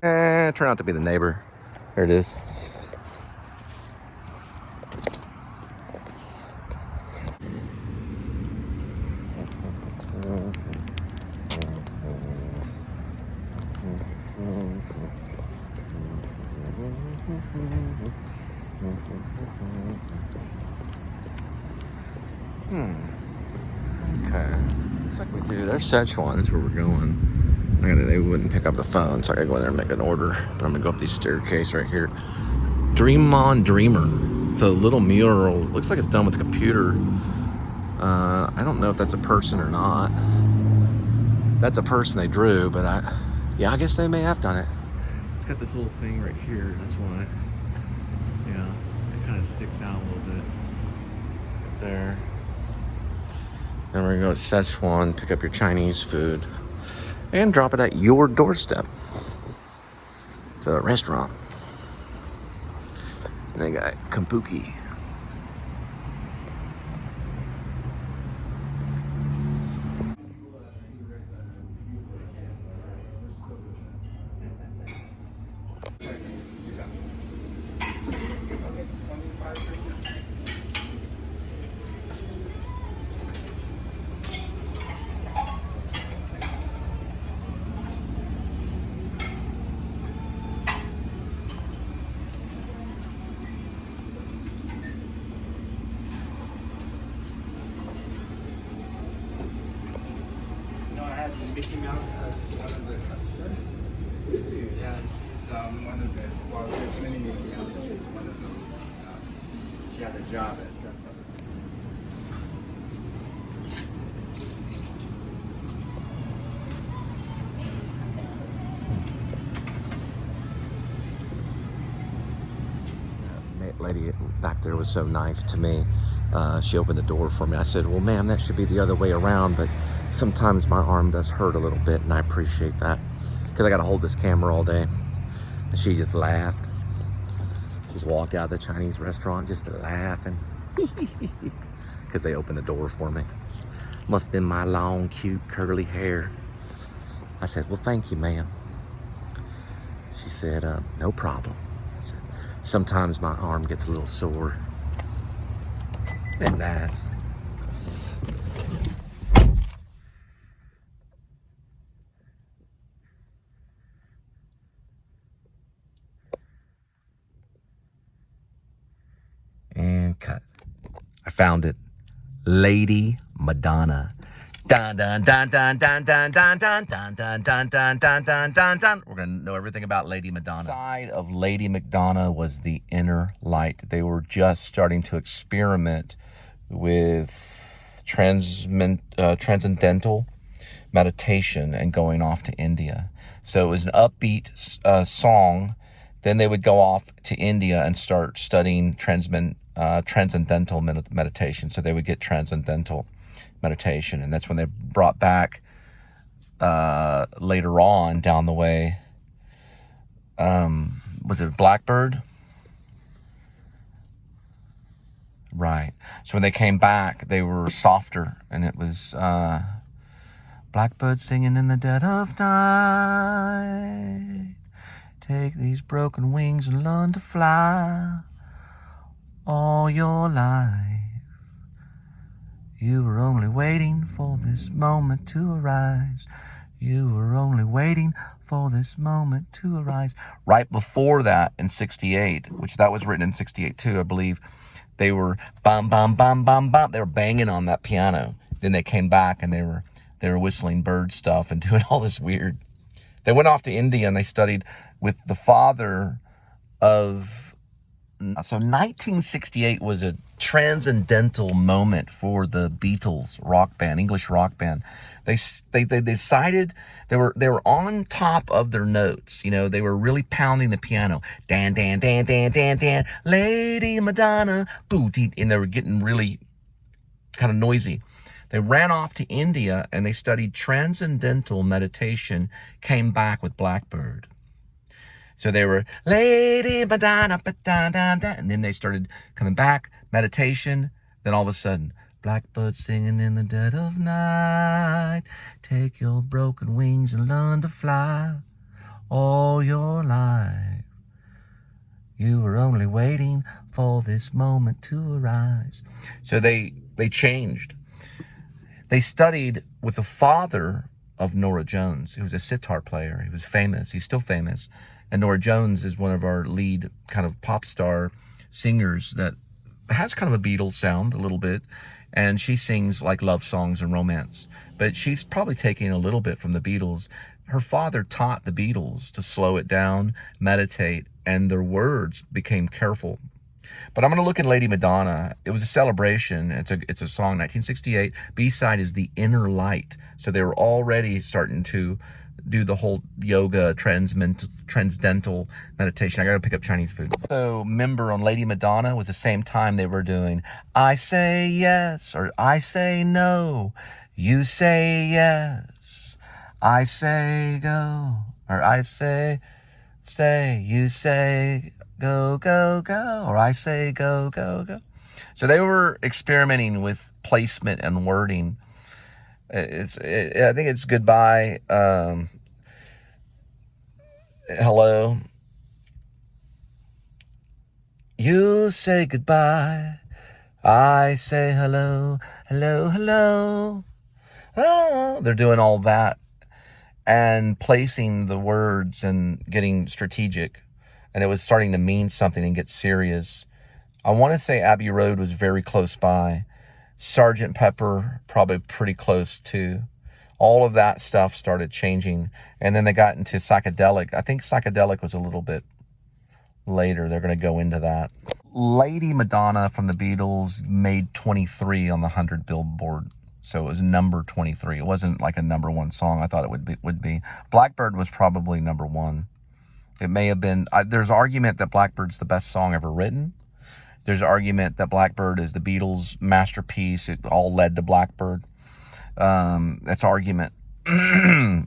Turn out to be the neighbor. There it is. Okay. Looks like we do. There's Szechuan. That's where we're going. They wouldn't pick up the phone, so I gotta go in there and make an order. But I'm gonna go up this staircase right here. Dream on Dreamer. It's a little mural. Looks like it's done with a computer. I don't know if that's a person or not. That's a person they drew, but I guess they may have done it. It's got this little thing right here. That's why. Yeah, it kind of sticks out a little bit. Right there. Then we're gonna go to Szechuan, pick up your Chinese food, and drop it at your doorstep. The restaurant. And they got Kampuki. Mickey Mouse as one of the customers. Yeah, it's one of the, well, there's many Mickey Mouse, she's one of them. She had a job at Dress Lady back there was so nice to me. She opened the door for me. I said, well, ma'am, that should be the other way around, but sometimes my arm does hurt a little bit, and I appreciate that because I got to hold this camera all day. And she just laughed. She just walked out of the Chinese restaurant just laughing because they opened the door for me. Must have been my long, cute, curly hair. I said, well, thank you, ma'am. She said, no problem. I said, sometimes my arm gets a little sore. Been nice. And cut. I found it. Lady Madonna. Dun dun dun dun dun dun dun dun dun dun dun dun dun dun dun dun. We're gonna know everything about Lady Madonna. Side of Lady Madonna was the inner light. They were just starting to experiment with transcendental meditation and going off to India. So it was an upbeat song. Then they would go off to India and start studying transcendental meditation. So they would get transcendental meditation, and that's when they brought back later on down the way, was it Blackbird? Right. So when they came back, they were softer, and it was blackbird singing in the dead of night, take these broken wings and learn to fly all your life. You were only waiting for this moment to arise. You were only waiting for this moment to arise. Right before that, in 68, which that was written in 68 too, I believe, they were bum, bum, bum, bum, bum. They were banging on that piano. Then they came back and they were whistling bird stuff and doing all this weird. They went off to India and they studied with the father of... So 1968 was a transcendental moment for the Beatles rock band, English rock band. They decided they were on top of their notes. You know, they were really pounding the piano. Dan, dan, dan, dan, dan, dan, Lady Madonna, booty. And they were getting really kind of noisy. They ran off to India and they studied transcendental meditation, came back with Blackbird. So they were Lady Madonna, and then they started coming back, meditation. Then all of a sudden, blackbird singing in the dead of night. Take your broken wings and learn to fly all your life. You were only waiting for this moment to arise. So they changed. They studied with the father of Norah Jones, who was a sitar player. He was famous. He's still famous. And Norah Jones is one of our lead kind of pop star singers that has kind of a Beatles sound a little bit. And she sings like love songs and romance. But she's probably taking a little bit from the Beatles. Her father taught the Beatles to slow it down, meditate, and their words became careful. But I'm going to look at Lady Madonna. It was a celebration. It's a song, 1968. B-side is The Inner Light. So they were already starting to do the whole yoga, transcendental meditation. I got to pick up Chinese food. So remember on Lady Madonna was the same time they were doing I say yes or I say no. You say yes. I say go. Or I say stay. You say go, go, go. Or I say go, go, go. So they were experimenting with placement and wording. I think it's goodbye. Hello. You say goodbye. I say hello. Hello, hello. Oh, they're doing all that and placing the words and getting strategic. And it was starting to mean something and get serious. I want to say Abbey Road was very close by. Sgt. Pepper, probably pretty close too. All of that stuff started changing. And then they got into psychedelic. I think psychedelic was a little bit later. They're going to go into that. Lady Madonna from the Beatles made 23 on the 100 Billboard. So it was number 23. It wasn't like a number one song I thought it would be. Blackbird was probably number one. It may have been. There's argument that Blackbird's the best song ever written. There's argument that Blackbird is the Beatles' masterpiece. It all led to Blackbird. That's argument. I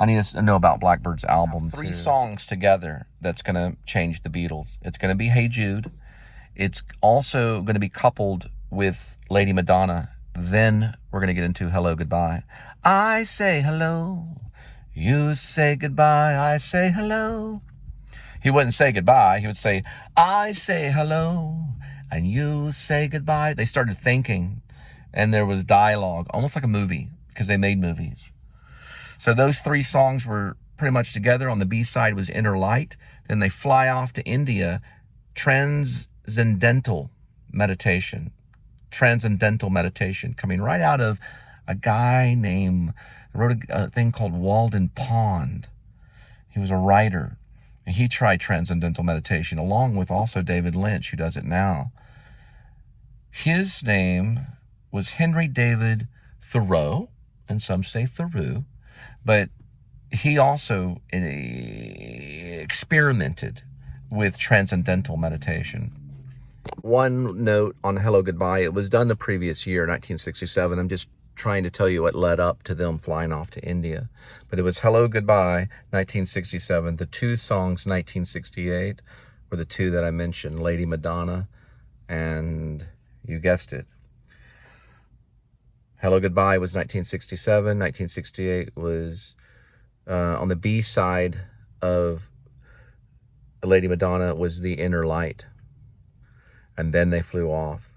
need to know about Blackbird's album. Three songs together that's going to change the Beatles. It's going to be Hey Jude. It's also going to be coupled with Lady Madonna. Then we're going to get into Hello, Goodbye. I say hello. You say goodbye. I say hello. He wouldn't say goodbye. He would say, I say hello. And you say goodbye. They started thinking. And there was dialogue, almost like a movie, because they made movies. So those three songs were pretty much together. On the B-side was Inner Light. Then they fly off to India. Transcendental meditation. Transcendental meditation, coming right out of a guy wrote a thing called Walden Pond. He was a writer. And he tried transcendental meditation, along with also David Lynch, who does it now. His name was Henry David Thoreau, and some say Thoreau, but he also experimented with transcendental meditation. One note on Hello, Goodbye. It was done the previous year, 1967. I'm just trying to tell you what led up to them flying off to India. But it was Hello, Goodbye, 1967. The two songs, 1968, were the two that I mentioned, Lady Madonna, and you guessed it, Hello, Goodbye was 1967. 1968 was on the B side of Lady Madonna was The Inner Light. And then they flew off.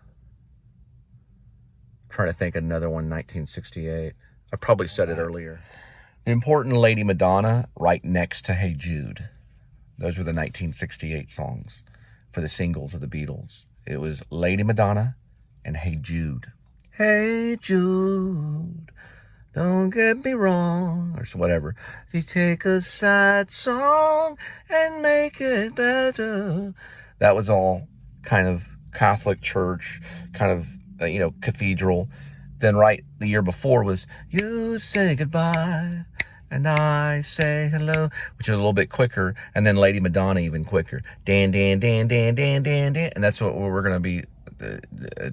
I'm trying to think of another one, 1968. I probably said it earlier. The important Lady Madonna right next to Hey Jude. Those were the 1968 songs for the singles of the Beatles. It was Lady Madonna and Hey Jude. Hey Jude, don't get me wrong, or whatever. You take a sad song and make it better. That was all kind of Catholic church, kind of, cathedral. Then right the year before was You Say Goodbye and I Say Hello, which is a little bit quicker. And then Lady Madonna even quicker. Dan, dan, dan, dan, dan, dan, dan. And that's what we're going to be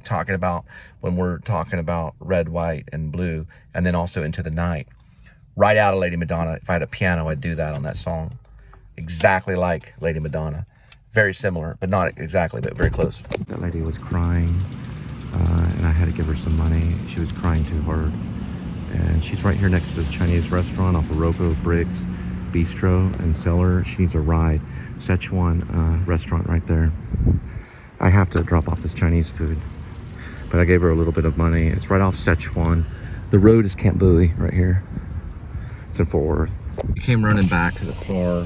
talking about when we're talking about Red, White, and Blue. And then also Into the Night. Right out of Lady Madonna. If I had a piano, I'd do that on that song. Exactly like Lady Madonna. Very similar, but not exactly, but very close. That lady was crying, and I had to give her some money. She was crying too hard. And she's right here next to the Chinese restaurant off of Roco Briggs, bistro and cellar. She needs a ride. Szechuan restaurant right there. I have to drop off this Chinese food, but I gave her a little bit of money. It's right off Szechuan. The road is CAMEO right here. It's in Fort Worth. We came running back to the car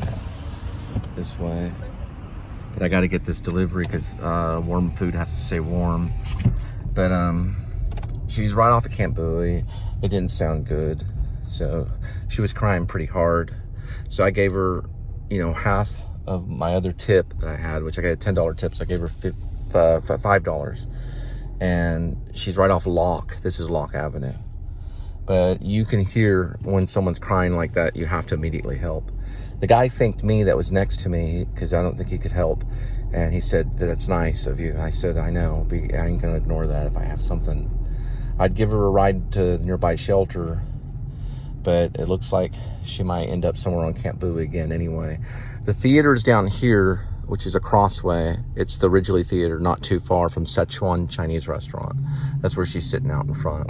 this way, but I got to get this delivery because warm food has to stay warm. But she's right off of CAMEO. It didn't sound good, so she was crying pretty hard. So I gave her, you know, half of my other tip that I had, which I got a $10 tip, so I gave her $5. And she's right off Locke. This is Locke Avenue. But you can hear when someone's crying like that, you have to immediately help. The guy thanked me that was next to me because I don't think he could help. And he said, that's nice of you. I said, I know, I ain't gonna ignore that if I have something. I'd give her a ride to the nearby shelter, but it looks like she might end up somewhere on CAMEO again anyway. The theater's down here, which is a crossway. It's the Ridgely Theater, not too far from Szechuan Chinese restaurant. That's where she's sitting out in front.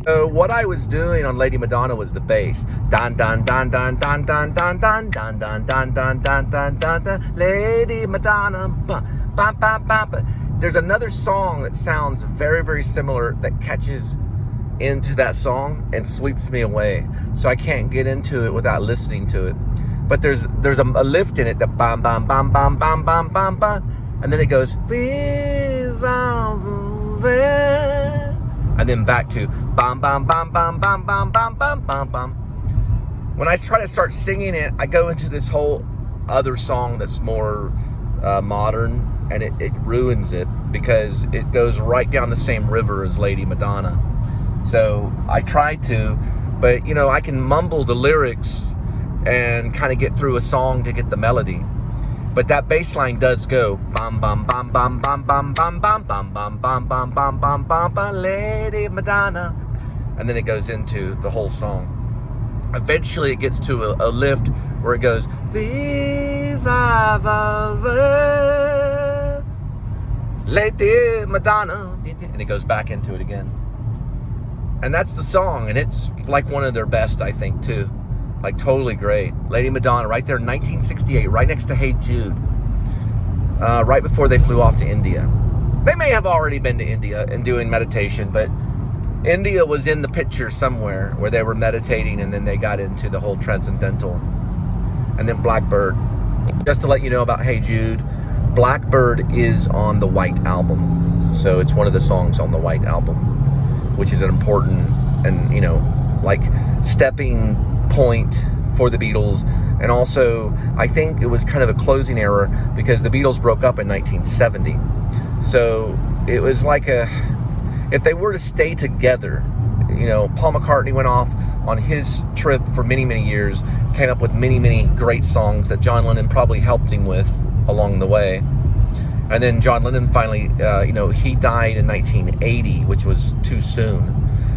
What I was doing on Lady Madonna was the bass. Dun dun dun dun dun dun dun dun dun dun dun dun dun dun dun dun. Lady Madonna. Bum, bum, bum, bum. There's another song that sounds very, very similar that catches into that song and sweeps me away. So I can't get into it without listening to it. But there's a lift in it, the bam bam bam bam bam bam bam bam, and then it goes viva voove, and then back to bam bam bam bam bam bam bam bam bam bam. When I try to start singing it, I go into this whole other song that's more modern, and it ruins it because it goes right down the same river as Lady Madonna. So I try to, but you know, I can mumble the lyrics and kind of get through a song to get the melody. But that bass line does go bam bam bam bam bam bam bam bam bam bam bam bam bam bam bam bam Lady Madonna, and then it goes into the whole song. Eventually it gets to a lift where it goes Viva va Lady Madonna, and it goes back into it again. And that's the song, and it's like one of their best, I think, too. Like, totally great. Lady Madonna, right there, 1968, right next to Hey Jude. Right before they flew off to India. They may have already been to India and doing meditation, but India was in the picture somewhere where they were meditating, and then they got into the whole transcendental. And then Blackbird. Just to let you know about Hey Jude, Blackbird is on the White Album. So it's one of the songs on the White Album, which is an important and, you know, like stepping point for the Beatles. And also, I think it was kind of a closing era because the Beatles broke up in 1970. So it was like if they were to stay together, you know, Paul McCartney went off on his trip for many, many years, came up with many, many great songs that John Lennon probably helped him with along the way. And then John Lennon finally, you know, he died in 1980, which was too soon.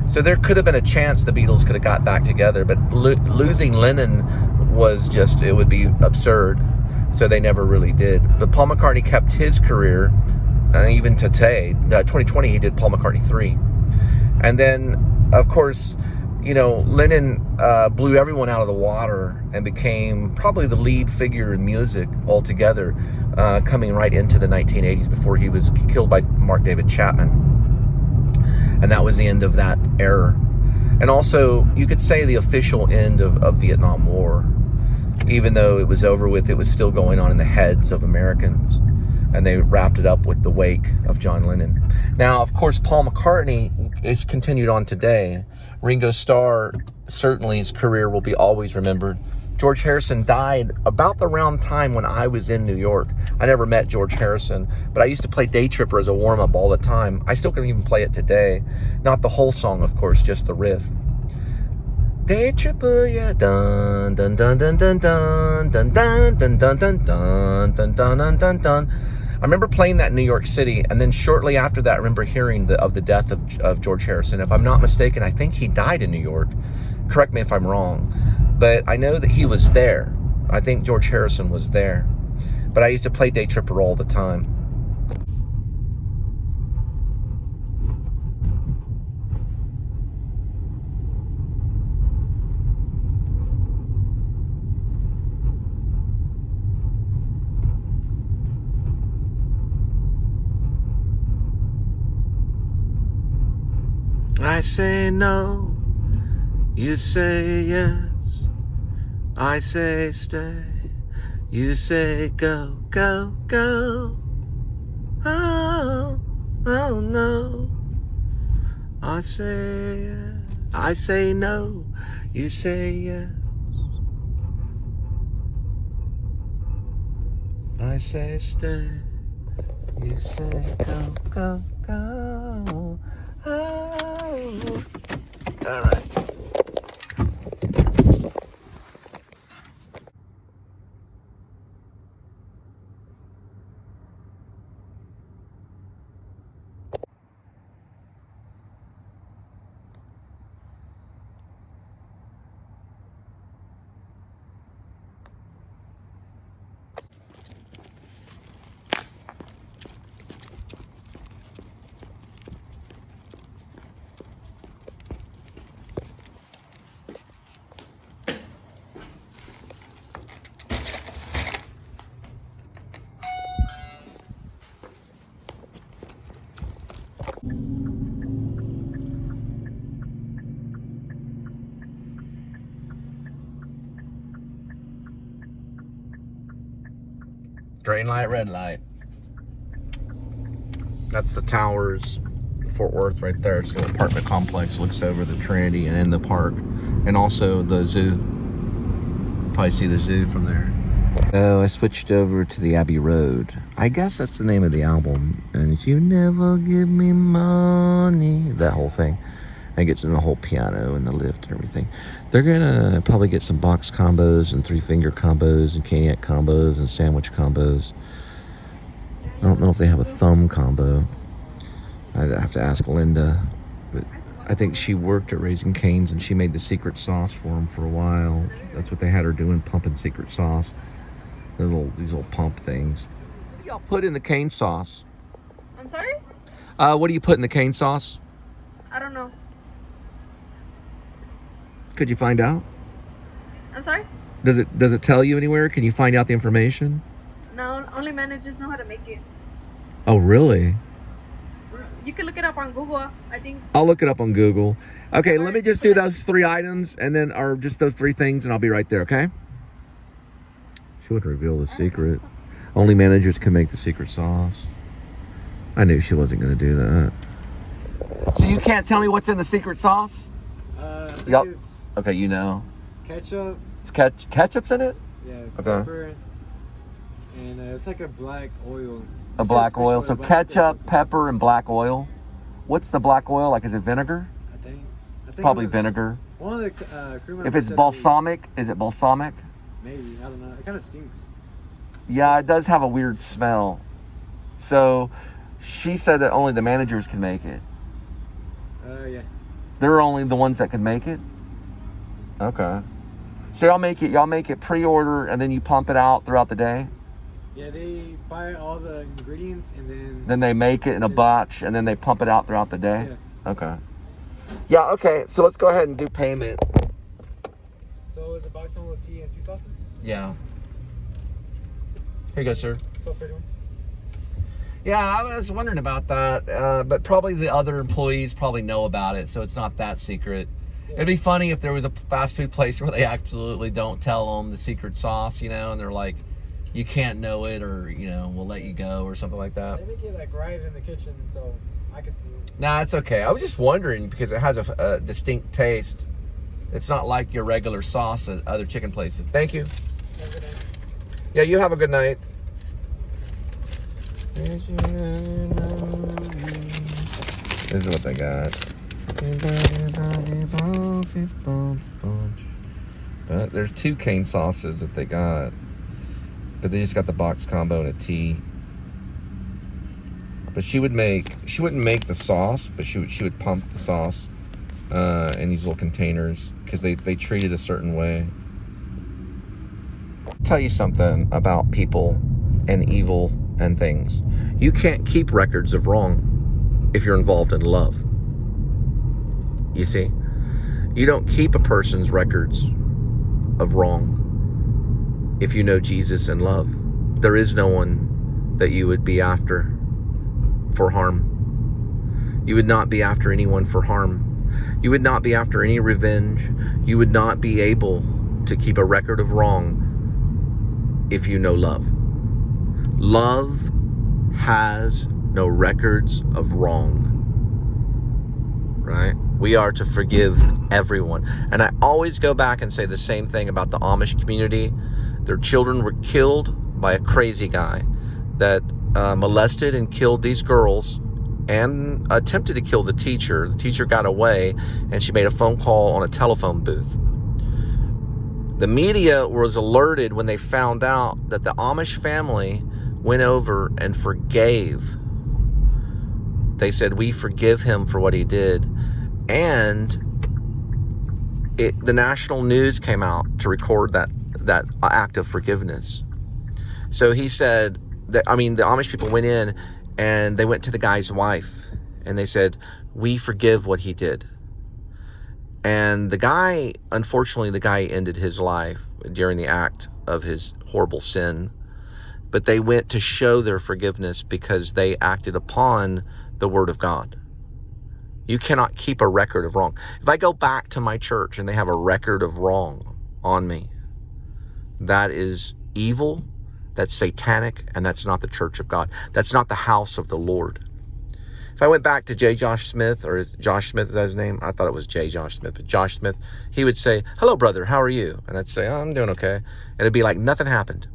So there could have been a chance the Beatles could have got back together, but losing Lennon was just, it would be absurd. So they never really did. But Paul McCartney kept his career, even to today. 2020, he did Paul McCartney 3. And then, of course, you know, Lennon blew everyone out of the water and became probably the lead figure in music altogether, coming right into the 1980s before he was killed by Mark David Chapman. And that was the end of that era. And also, you could say the official end of Vietnam War. Even though it was over with, it was still going on in the heads of Americans. And they wrapped it up with the wake of John Lennon. Now, of course, Paul McCartney is continued on today. Ringo Starr, certainly his career will be always remembered. George Harrison died about the round time when I was in New York. I never met George Harrison, but I used to play Day Tripper as a warm-up all the time. I still can even play it today. Not the whole song, of course, just the riff. Day Tripper, yeah, dun dun dun dun dun dun dun dun dun dun dun dun dun dun dun dun. I remember playing that in New York City, and then shortly after that, I remember hearing of the death of George Harrison. If I'm not mistaken, I think he died in New York. Correct me if I'm wrong. But I know that he was there. I think George Harrison was there. But I used to play Day Tripper all the time. I say no, you say yes. I say stay, you say go, go, go. Oh, oh no. I say no, you say yes. I say stay, you say go, go, go. Oh. All right. Green light, red light. That's the towers, Fort Worth right there. It's the apartment complex, looks over the Trinity and in the park. And also the zoo. Probably see the zoo from there. Oh, I switched over to the Abbey Road. I guess that's the name of the album. And you never give me money. That whole thing. And gets in the whole piano and the lift and everything. They're gonna probably get some box combos and 3-finger combos and cognac combos and sandwich combos. I don't know if they have a thumb combo. I'd have to ask Linda. But I think she worked at Raisin Cane's and she made the secret sauce for them for a while. That's what they had her doing, pumping secret sauce. These little pump things. What do y'all put in the cane sauce? I'm sorry? What do you put in the cane sauce? I don't know. Could you find out? I'm sorry? Does it tell you anywhere? Can you find out the information? No, only managers know how to make it. Oh, really? You can look it up on Google, I think. I'll look it up on Google. Okay, let me just do those 3 items and then, or just those 3 things, and I'll be right there, okay? She wouldn't reveal the secret. Only managers can make the secret sauce. I knew she wasn't going to do that. So you can't tell me what's in the secret sauce? I think Yep. it's Okay, you know. ketchup, It's ketchup's in it? yeah, Okay. pepper, and it's like a black oil. A black oil. So ketchup, pepper, and black oil. What's the black oil? Like, is it vinegar? I think Probably it was- vinegar. One of the crew If members it's said it was- balsamic, is it balsamic? maybe, I don't know. It kind of stinks. Yeah, it does have a weird smell. So she said that only the managers can make it. Yeah. They're only the ones that can make it? Okay. So y'all make it pre-order and then you pump it out throughout the day? Yeah, they buy all the ingredients and then... Then they make it in a batch and then they pump it out throughout the day? Yeah. Okay. Yeah, okay. So let's go ahead and do payment. So it's a box of tea and 2 sauces? Yeah. Here you go, sir. $12.31. Yeah, I was wondering about that, but probably the other employees probably know about it, so it's not that secret. Yeah. It'd be funny if there was a fast food place where they absolutely don't tell them the secret sauce, you know, and they're like, you can't know it, or, you know, we'll let you go, or something like that. They make it like right in the kitchen, so I can see it. Nah, it's okay. I was just wondering because it has a distinct taste. It's not like your regular sauce at other chicken places. Thank you. Have a good night. Yeah, you have a good night. This is what they got. There's 2 cane sauces that they got, but they just got the box combo and a tea. But she wouldn't make the sauce, but she would pump the sauce in these little containers because they treat it a certain way. I'll tell you something about people and evil and things. You can't keep records of wrong if you're involved in love. You see? You don't keep a person's records of wrong if you know Jesus and love. There is no one that you would be after for harm. You would not be after anyone for harm. You would not be after any revenge. You would not be able to keep a record of wrong if you know love. Love has no records of wrong, right? We are to forgive everyone. And I always go back and say the same thing about the Amish community. Their children were killed by a crazy guy that molested and killed these girls and attempted to kill the teacher. The teacher got away, and she made a phone call on a telephone booth. The media was alerted when they found out that the Amish family went over and forgave. They said, we forgive him for what he did. And the national news came out to record that act of forgiveness. So he said that, the Amish people went in and they went to the guy's wife and they said, we forgive what he did. And the guy, unfortunately, the guy ended his life during the act of his horrible sin. But they went to show their forgiveness because they acted upon the word of God. You cannot keep a record of wrong. If I go back to my church and they have a record of wrong on me, that is evil, that's satanic, and that's not the church of God. That's not the house of the Lord. If I went back to J. Josh Smith, or Josh Smith is that his name? I thought it was J. Josh Smith, but Josh Smith, he would say, hello, brother, how are you? And I'd say, oh, I'm doing okay. And it'd be like nothing happened.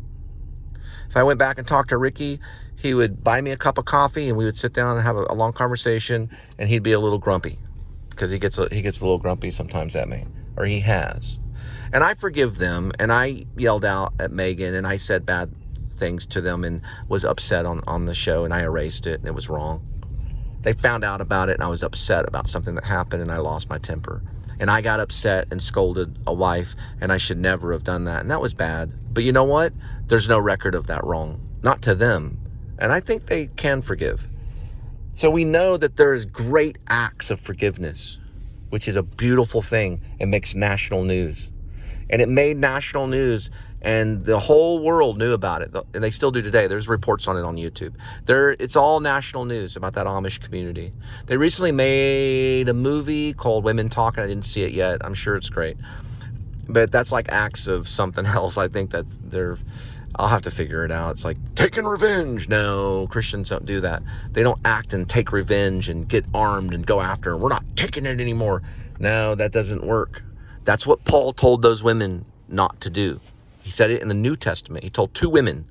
If I went back and talked to Ricky, he would buy me a cup of coffee and we would sit down and have a long conversation, and he'd be a little grumpy because he gets a little grumpy sometimes at me, or he has. And I forgive them, and I yelled out at Megan and I said bad things to them and was upset on the show, and I erased it and it was wrong. They found out about it and I was upset about something that happened and I lost my temper. And I got upset and scolded a wife, and I should never have done that. And that was bad. But you know what? There's no record of that wrong. Not to them. And I think they can forgive. So we know that there is great acts of forgiveness, which is a beautiful thing. It makes national news. And it made national news, and the whole world knew about it. And they still do today. There's reports on it on YouTube. It's all national news about that Amish community. They recently made a movie called Women Talking. I didn't see it yet. I'm sure it's great. But that's like acts of something else. I think I'll have to figure it out. It's like taking revenge. No, Christians don't do that. They don't act and take revenge and get armed and go after them. We're not taking it anymore. No, that doesn't work. That's what Paul told those women not to do. He said it in the New Testament. He told two women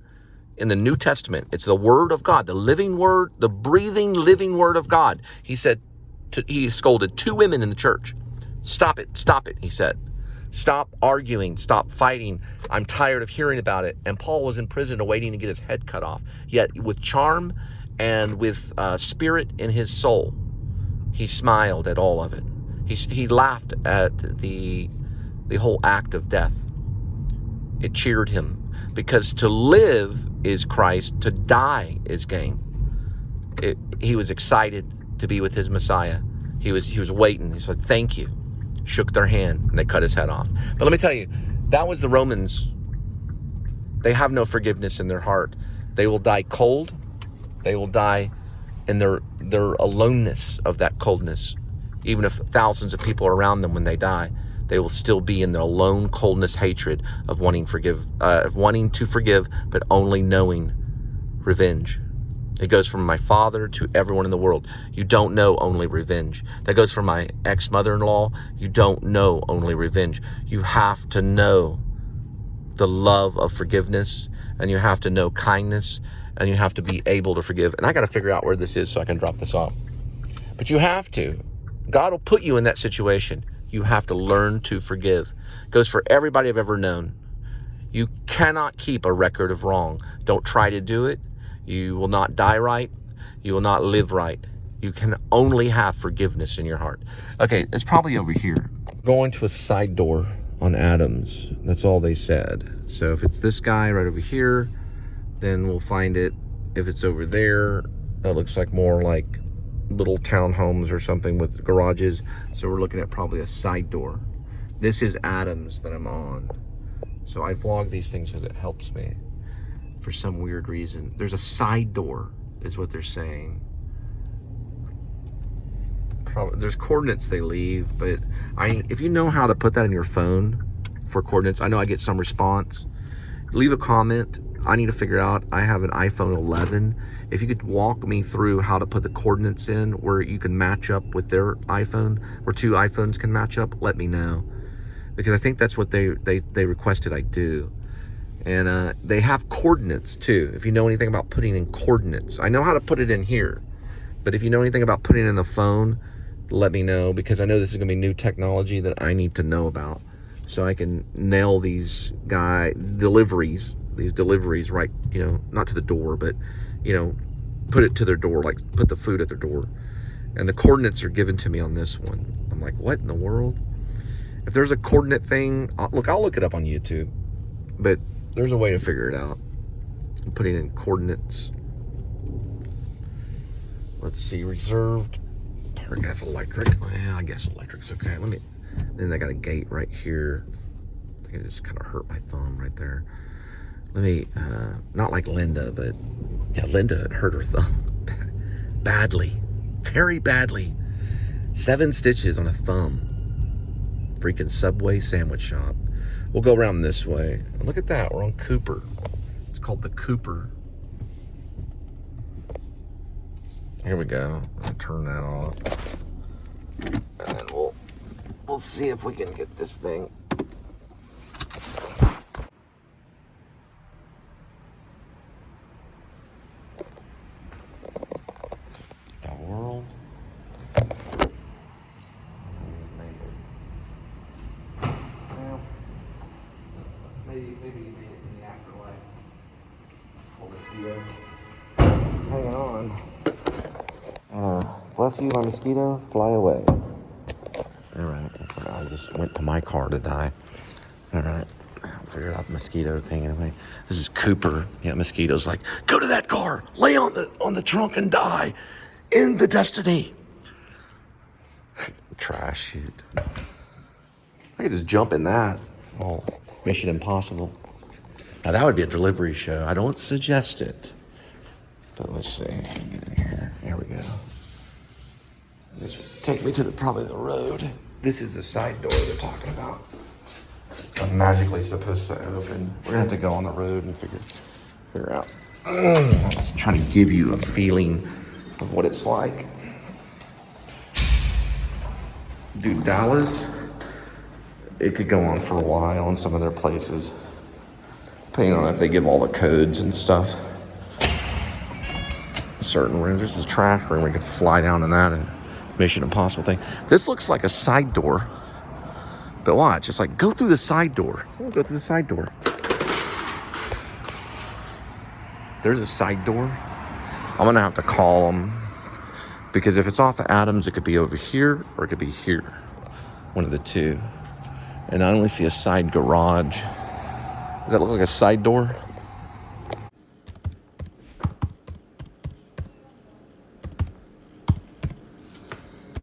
in the New Testament. It's the word of God, the living word, the breathing, living word of God. He said, he scolded two women in the church. Stop it, he said. Stop arguing, stop fighting. I'm tired of hearing about it. And Paul was in prison awaiting to get his head cut off. Yet with charm and with spirit in his soul, he smiled at all of it. He laughed at the whole act of death. It cheered him, because to live is Christ, to die is gain. He was excited to be with his Messiah. He was waiting. He said, thank you. Shook their hand, and they cut his head off. But let me tell you, that was the Romans. They have no forgiveness in their heart. They will die cold. They will die in their aloneness of that coldness. Even if thousands of people are around them when they die, they will still be in their alone coldness, hatred of wanting to forgive, but only knowing revenge. It goes from my father to everyone in the world. You don't know only revenge. That goes from my ex-mother-in-law. You don't know only revenge. You have to know the love of forgiveness, and you have to know kindness, and you have to be able to forgive. And I got to figure out where this is so I can drop this off. But you have to. God will put you in that situation. You have to learn to forgive. It goes for everybody I've ever known. You cannot keep a record of wrong. Don't try to do it. You will not die right. You will not live right. You can only have forgiveness in your heart. Okay, it's probably over here. Going to a side door on Adams. That's all they said. So if it's this guy right over here, then we'll find it. If it's over there, that looks like more like little townhomes or something with garages. So we're looking at probably a side door. This is Adams that I'm on. So I vlog these things because it helps me for some weird reason. There's a side door is what they're saying. there's coordinates they leave, but if you know how to put that in your phone for coordinates, I know I get some response. Leave a comment. I need to figure out, I have an iPhone 11. If you could walk me through how to put the coordinates in where you can match up with their iPhone, where two iPhones can match up, let me know. Because I think that's what they requested I do. And they have coordinates too. If you know anything about putting in coordinates. I know how to put it in here. But if you know anything about putting it in the phone, let me know, because I know this is gonna be new technology that I need to know about. So I can nail these deliveries right, you know, not to the door, but, you know, put it to their door, like put the food at their door. And the coordinates are given to me on this one. I'm like, what in the world? If there's a coordinate thing, I'll look it up on YouTube, but there's a way to figure it out. I'm putting in coordinates. Let's see, reserved park. That's electric. Well, I guess electric's okay. Then I got a gate right here. I think it just kind of hurt my thumb right there. Let me, not like Linda, but yeah, Linda hurt her thumb badly, very badly. 7 stitches on a thumb. Freaking Subway sandwich shop. We'll go around this way. And look at that, we're on Cooper. It's called the Cooper. Here we go. I'll turn that off. And then we'll see if we can get this thing. The world. Maybe in the afterlife. Hold this video. It's hanging on. Bless you, my mosquito. Fly away. All right. I just went to my car to die. All right. I'll figure out the mosquito thing anyway. This is Cooper. Yeah, mosquito's like, go to that car. Lay on the trunk and die. End the destiny. Trash shoot. I could just jump in that. Oh, Mission Impossible. Now that would be a delivery show. I don't suggest it. But let's see. Get in here. There we go. This would take me to probably the road. This is the side door they're talking about. I'm magically supposed to open. We're gonna have to go on the road and figure out. I'm just trying to give you a feeling of what it's like. Dude, Dallas, it could go on for a while in some of their places, depending on if they give all the codes and stuff. Certain rooms, there's a trash room where you could fly down in that and Mission Impossible thing. This looks like a side door, but watch, it's like, go through the side door. We'll go through the side door. There's a side door. I'm gonna have to call them, because if it's off of Adams, it could be over here or it could be here. One of the two. And I only see a side garage. Does that look like a side door?